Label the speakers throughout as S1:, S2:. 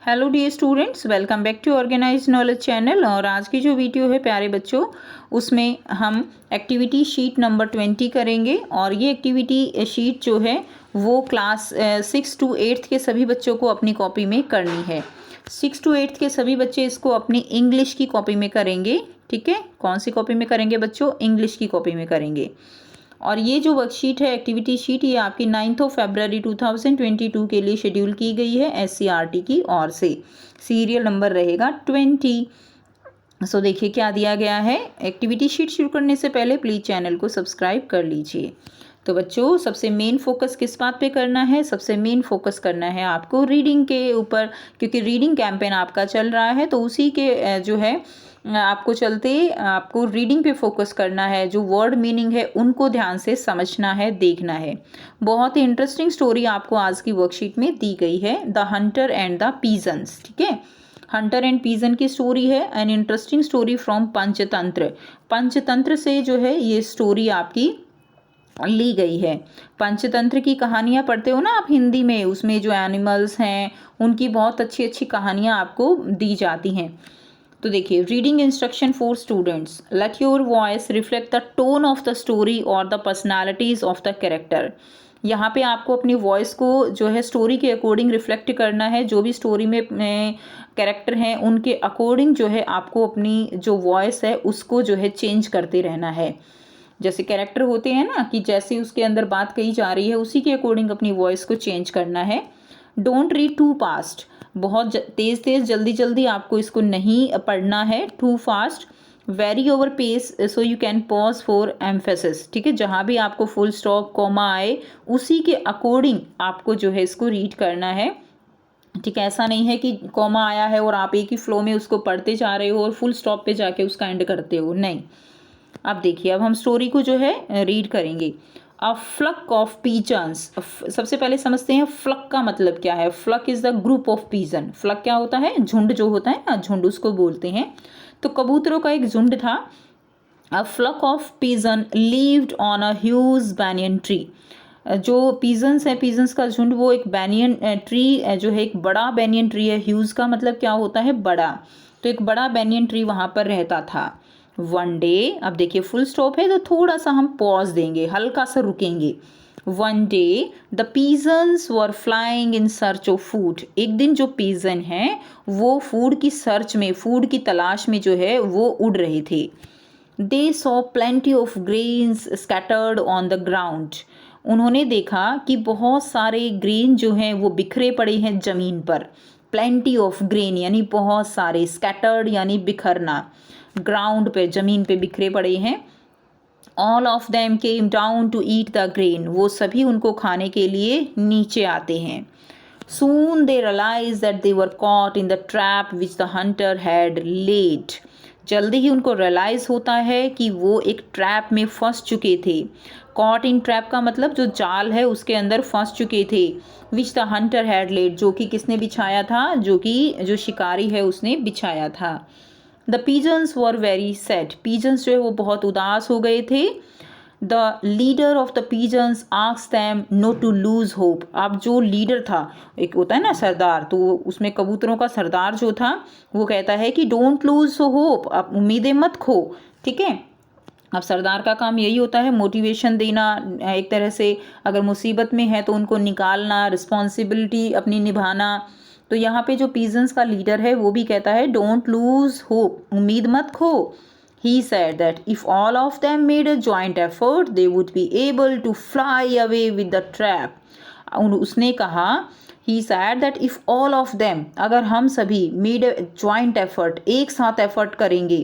S1: Hello dear students, welcome back to organise knowledge channel. और आज की जो वीडियो है प्यारे बच्चों, उसमें हम एक्टिविटी शीट नंबर 20 करेंगे। और ये एक्टिविटी शीट जो है वो क्लास 6 to 8 के सभी बच्चों को अपनी कॉपी में करनी है। 6 to 8 के सभी बच्चे इसको अपनी इंग्लिश की कॉपी में करेंगे। ठीक है, कौन सी कॉपी में करेंगे बच्चों? इंग्लिश की कॉपी में करेंगे। और ये जो वर्कशीट है, एक्टिविटी शीट, ये आपकी 9 फरवरी 2022 के लिए शेड्यूल की गई है SCERT की ओर से। सीरियल नंबर रहेगा 20। सो देखिए क्या दिया गया है। एक्टिविटी शीट शुरू करने से पहले प्लीज़ चैनल को सब्सक्राइब कर लीजिए। तो बच्चों, सबसे मेन फोकस किस बात पे करना है? सबसे मेन फोकस करना है आपको रीडिंग के ऊपर, क्योंकि रीडिंग कैंपेन आपका चल रहा है। तो उसी के जो है आपको चलते आपको रीडिंग पे फोकस करना है। जो वर्ड मीनिंग है उनको ध्यान से समझना है, देखना है। बहुत ही इंटरेस्टिंग स्टोरी आपको आज की वर्कशीट में दी गई है, the Hunter and the pigeons. ठीक है, हंटर एंड पीजन की स्टोरी है। An interesting story from Panchatantra. Panchatantra से जो है ये स्टोरी आपकी ली गई है। पंचतंत्र की कहानियाँ पढ़ते हो ना आप हिंदी में, उसमें जो एनिमल्स हैं उनकी बहुत अच्छी अच्छी कहानियाँ आपको दी जाती हैं। तो देखिए, reading instruction for students. Let your voice reflect the tone of the story और the personalities of the character. यहाँ पे आपको अपनी वॉइस को जो है स्टोरी के अकॉर्डिंग रिफ्लेक्ट करना है। जो भी स्टोरी में कैरेक्टर हैं उनके अकॉर्डिंग जो है आपको अपनी जो वॉइस है उसको जो है चेंज करते रहना है। जैसे कैरेक्टर होते हैं ना, कि जैसे उसके अंदर बात कही जा रही है उसी के अकॉर्डिंग अपनी वॉइस को चेंज करना है। Don't read too fast. बहुत तेज़ तेज़ जल्दी जल्दी आपको इसको नहीं पढ़ना है। Too fast, very over pace, so you can pause for emphasis. ठीक है, जहाँ भी आपको फुल स्टॉप कॉमा आए उसी के अकॉर्डिंग आपको जो है इसको रीड करना है। ठीक है, ऐसा नहीं है कि कॉमा आया है और आप एक ही फ्लो में उसको पढ़ते जा रहे हो और फुल स्टॉप पे जाके उसका एंड करते हो, नहीं। अब देखिए, अब हम स्टोरी को जो है रीड करेंगे। A flock of pigeons. सबसे पहले समझते हैं फ्लक का मतलब क्या है। Flock is the group of pigeon. Flock क्या होता है? झुंड जो होता है ना, झुंड उसको बोलते हैं। तो कबूतरों का एक झुंड था। A flock of pigeon lived on a huge banyan tree. जो पीजन्स है, पीजन्स का झुंड, वो एक बैनियन ट्री जो है, एक बड़ा बैनियन ट्री है। ह्यूज का मतलब क्या होता है? बड़ा। तो एक बड़ा बैनियन ट्री वहाँ पर रहता था। वन डे, अब देखिए फुल स्टॉप है तो थोड़ा सा हम पॉज देंगे, हल्का सा रुकेंगे। One day the pigeons were flying in search of food. एक दिन जो पीजन हैं वो फूड की सर्च में, फूड की तलाश में जो है वो उड़ रहे थे। They saw plenty of grains scattered on the ground. उन्होंने देखा कि बहुत सारे ग्रेन जो हैं वो बिखरे पड़े हैं ज़मीन पर। प्लेंटी ऑफ ग्रेन यानी बहुत सारे, स्कैटर्ड यानी बिखरना, ग्राउंड पे, ज़मीन पे बिखरे पड़े हैं। All of them came down to eat the grain. वो सभी उनको खाने के लिए नीचे आते हैं। Soon they realized that they were caught in the trap which the hunter had laid. जल्दी ही उनको रियलाइज होता है कि वो एक ट्रैप में फंस चुके थे। कॉट इन ट्रैप का मतलब जो जाल है उसके अंदर फंस चुके थे। Which the hunter had laid, जो कि किसने बिछाया था? जो कि जो शिकारी है उसने बिछाया था। The pigeons were very sad. Pigeons जो है वो बहुत उदास हो गए थे। The leader of the pigeons asked them not to lose hope. अब जो लीडर था, एक होता है ना सरदार, तो उसमें कबूतरों का सरदार जो था वो कहता है कि डोंट लूज होप, आप उम्मीदें मत खो। ठीक है, अब सरदार का काम यही होता है मोटिवेशन देना, एक तरह से अगर मुसीबत में है तो उनको निकालना, रिस्पॉन्सिबिलिटी अपनी निभाना। तो यहाँ पे जो पीजन्स का लीडर है वो भी कहता है डोंट लूज होप, उम्मीद मत खो। He said that if all of them made a joint effort, they would be able to fly away with the trap. उसने कहा, he said that if all of them, अगर हम सभी made a joint effort, एक साथ effort करेंगे,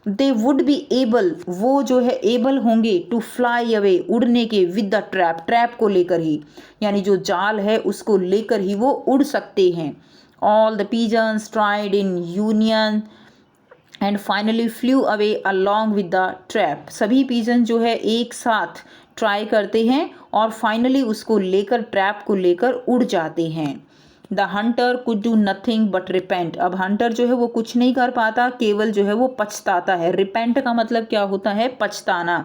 S1: they would be able, वो जो है able होंगे, to fly away, उड़ने के, with the trap, trap को लेकर ही, यानी जो जाल है उसको लेकर ही वो उड़ सकते हैं। All the pigeons tried in union and finally flu away along with the trap. सभी पीजन जो है एक साथ ट्राई करते हैं और फाइनली उसको लेकर, ट्रैप को लेकर उड़ जाते हैं। The Hunter could do nothing but repent. अब हंटर जो है वो कुछ नहीं कर पाता, केवल जो है वो पछताता है। रिपेंट का मतलब क्या होता है? पछताना।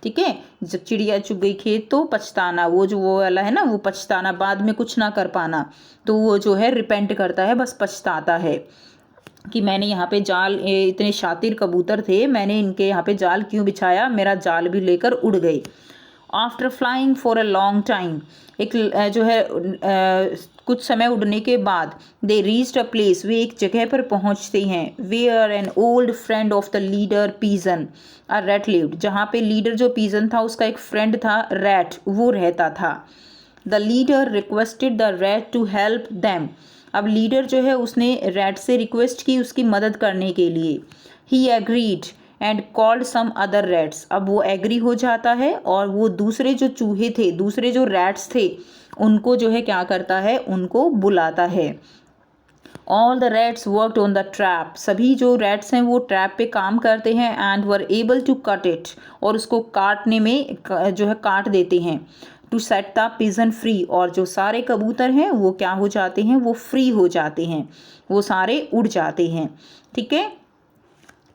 S1: ठीक है, जब चिड़िया चुग गई खेत तो पछताना, वो वाला है ना, वो पछताना, बाद में कुछ ना कर पाना, तो वो जो है रिपेंट करता है, बस पछताता है कि मैंने यहाँ पे जाल, इतने शातिर कबूतर थे, मैंने इनके यहाँ पे जाल क्यों बिछाया, मेरा जाल भी लेकर उड़ गए। After flying for a long time, एक जो है कुछ समय उड़ने के बाद, दे रीच्ड अ प्लेस, वे एक जगह पर पहुँचते हैं, where an old friend of the leader pigeon a rat lived, जहाँ पे लीडर जो पीजन था उसका एक फ्रेंड था रैट, वो रहता था। The leader requested the rat to help them, अब लीडर जो है उसने रैट से रिक्वेस्ट की उसकी मदद करने के लिए। He agreed and called some other rats, अब वो एग्री हो जाता है और वो दूसरे जो चूहे थे, दूसरे जो रैट्स थे, उनको जो है क्या करता है, उनको बुलाता है। All the rats worked on the trap, सभी जो रैट्स हैं वो ट्रैप पे काम करते हैं। And were able to cut it, और उसको काटने में जो है काट देते हैं। To set the pigeon free, और जो सारे कबूतर हैं वो क्या हो जाते हैं, वो फ्री हो जाते हैं, वो सारे उड़ जाते हैं। ठीक है,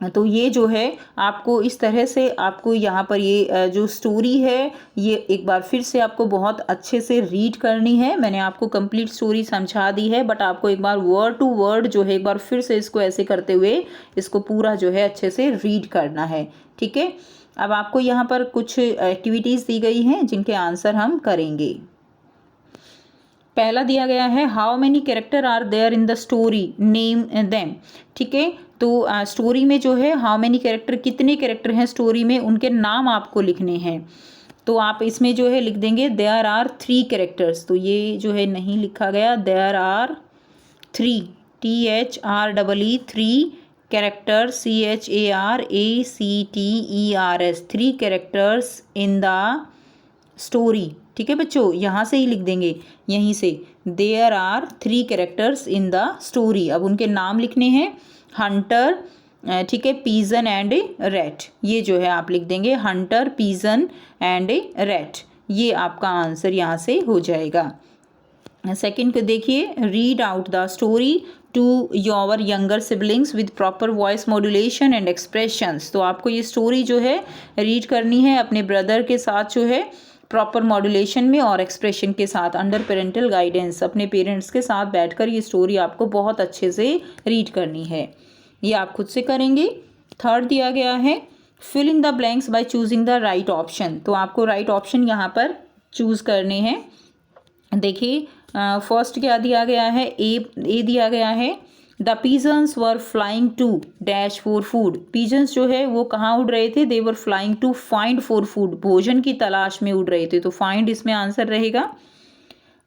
S1: तो ये जो है आपको इस तरह से आपको यहाँ पर ये जो स्टोरी है ये एक बार फिर से आपको बहुत अच्छे से रीड करनी है। मैंने आपको कंप्लीट स्टोरी समझा दी है, बट आपको एक बार वर्ड टू वर्ड जो है एक बार फिर से इसको ऐसे करते हुए इसको पूरा जो है अच्छे से रीड करना है। ठीक है, अब आपको यहाँ पर कुछ एक्टिविटीज़ दी गई हैं जिनके आंसर हम करेंगे। पहला दिया गया है, how many character are there in the story, name them. ठीक है, तो स्टोरी में जो है हाउ मेनी कैरेक्टर, कितने कैरेक्टर हैं स्टोरी में, उनके नाम आपको लिखने हैं। तो आप इसमें जो है लिख देंगे देयर आर 3 कैरेक्टर्स, तो ये जो है नहीं लिखा गया, there are 3, THREE 3 character, CHARACTERS 3 characters in the story. ठीक है बच्चों, यहाँ से ही लिख देंगे, यहीं से, there are 3 characters in the story. अब उनके नाम लिखने हैं, हंटर, ठीक है, पीजन एंड रैट, ये जो है आप लिख देंगे हंटर, पीजन एंड रैट, ये आपका आंसर यहाँ से हो जाएगा। सेकंड को देखिए, read out the story to your younger siblings with proper voice modulation and expressions. तो आपको ये स्टोरी जो है रीड करनी है अपने ब्रदर के साथ जो है प्रॉपर मॉड्यूलेशन में और एक्सप्रेशन के साथ, अंडर पेरेंटल गाइडेंस, अपने पेरेंट्स के साथ बैठकर ये स्टोरी आपको बहुत अच्छे से रीड करनी है। ये आप खुद से करेंगे। थर्ड दिया गया है, fill in the blanks by choosing the right option. तो आपको राइट ऑप्शन यहाँ पर चूज़ करने हैं। देखिए फर्स्ट क्या दिया गया है, ए दिया गया है, the pigeons were flying to dash for food. पीजन्स जो है वो कहाँ उड़ रहे थे, they were flying to find for food, भोजन की तलाश में उड़ रहे थे, तो फाइंड इसमें आंसर रहेगा।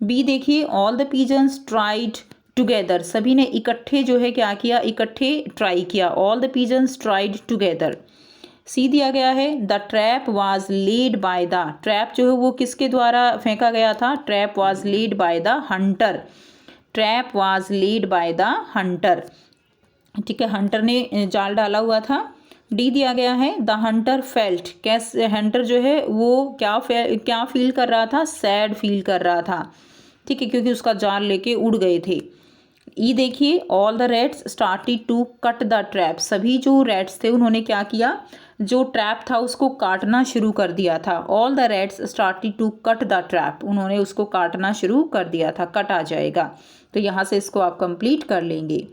S1: बी देखिए, all the pigeons tried together, सभी ने इकट्ठे जो है क्या किया, इकट्ठे ट्राई किया, all the pigeons tried together. C दिया गया है, the trap was laid by the, trap जो है वो किसके द्वारा फेंका गया था, trap was laid by the hunter, trap was laid by the hunter. ठीक है, हंटर ने जाल डाला हुआ था। डी दिया गया है, द हंटर फेल्ट, कैसे हंटर जो है वो क्या फील कर रहा था, सैड फील कर रहा था। ठीक है, क्योंकि उसका जाल लेके उड़ गए थे। ई देखिए, all the rats started to cut the trap, सभी जो रैट्स थे उन्होंने क्या किया, जो ट्रैप था उसको काटना शुरू कर दिया था। All the rats started to cut the trap, उन्होंने उसको काटना शुरू कर दिया था, कट आ जाएगा। तो यहाँ से इसको आप कंप्लीट कर लेंगे।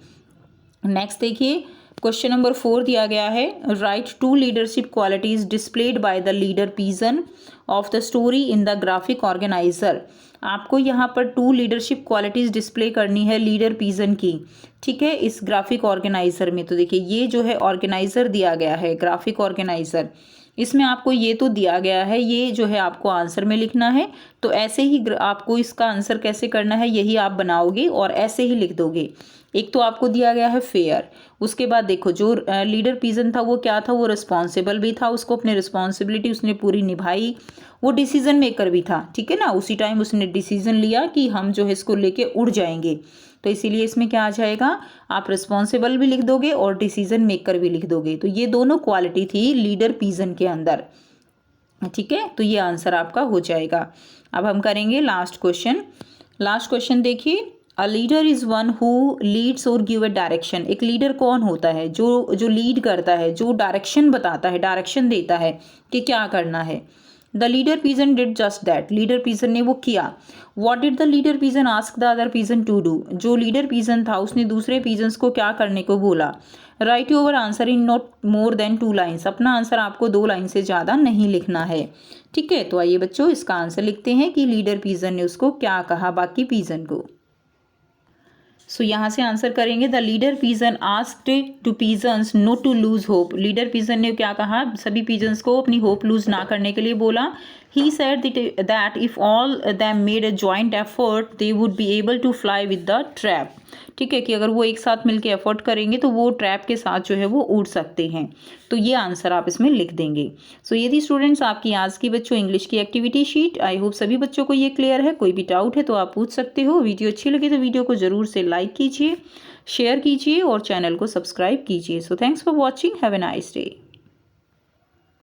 S1: नेक्स्ट देखिए, क्वेश्चन नंबर 4 दिया गया है, write 2 leadership qualities displayed by the leader pigeon of the story in the graphic organiser. आपको यहाँ पर 2 लीडरशिप क्वालिटीज डिस्प्ले करनी है लीडर पीजन की। ठीक है, इस ग्राफिक ऑर्गेनाइजर में, तो देखिए ये जो है ऑर्गेनाइजर दिया गया है, ग्राफिक ऑर्गेनाइजर, इसमें आपको ये तो दिया गया है, ये जो है आपको आंसर में लिखना है। तो ऐसे ही आपको इसका आंसर कैसे करना है, यही आप बनाओगे और ऐसे ही लिख दोगे। एक तो आपको दिया गया है फेयर, उसके बाद देखो जो लीडर पीजन था वो क्या था, वो रिस्पॉन्सिबल भी था, उसको अपनी रिस्पॉन्सिबिलिटी उसने पूरी निभाई, वो डिसीजन मेकर भी था। ठीक है ना, उसी टाइम उसने डिसीजन लिया कि हम जो है इसको लेके उड़ जाएंगे, तो इसीलिए इसमें क्या आ जाएगा, आप रिस्पॉन्सिबल भी लिख दोगे और डिसीजन मेकर भी लिख दोगे। तो ये दोनों क्वालिटी थी लीडर पीजन के अंदर। ठीक है, तो ये आंसर आपका हो जाएगा। अब हम करेंगे लास्ट क्वेश्चन। लास्ट क्वेश्चन देखिए, a leader is one who Leeds और गिव अ डायरेक्शन। एक लीडर कौन होता है? जो लीड करता है, जो डायरेक्शन बताता है, डायरेक्शन देता है कि क्या करना है। The leader pigeon did just that. Leader pigeon ने वो किया। What did the leader pigeon ask the other pigeon to do. जो लीडर पीजन था उसने दूसरे पीजन्स को क्या करने को बोला। Write your answer in not more than 2 lines. अपना आंसर आपको 2 लाइन से ज़्यादा नहीं लिखना है। ठीक है, तो आइए बच्चों इसका आंसर लिखते हैं कि लीडर पीजन ने उसको क्या कहा बाकी पीजन को। सो यहाँ से आंसर करेंगे, the leader pigeon asked to pigeons not to lose hope. Leader pigeon ने क्या कहा? सभी पीजन्स को अपनी होप लूज ना करने के लिए बोला। He said that if all them made a joint effort they would be able to fly with the trap. ठीक है, कि अगर वो एक साथ मिलकर एफर्ट करेंगे तो वो ट्रैप के साथ जो है वो उड़ सकते हैं। तो ये आंसर आप इसमें लिख देंगे। सो ये थी स्टूडेंट्स आपकी आज की बच्चों इंग्लिश की एक्टिविटी शीट। आई होप सभी बच्चों को ये क्लियर है। कोई भी डाउट है तो आप पूछ सकते हो। वीडियो अच्छी लगी तो वीडियो को ज़रूर से लाइक कीजिए, शेयर कीजिए और चैनल को सब्सक्राइब कीजिए। So thanks for watching. Have a nice day.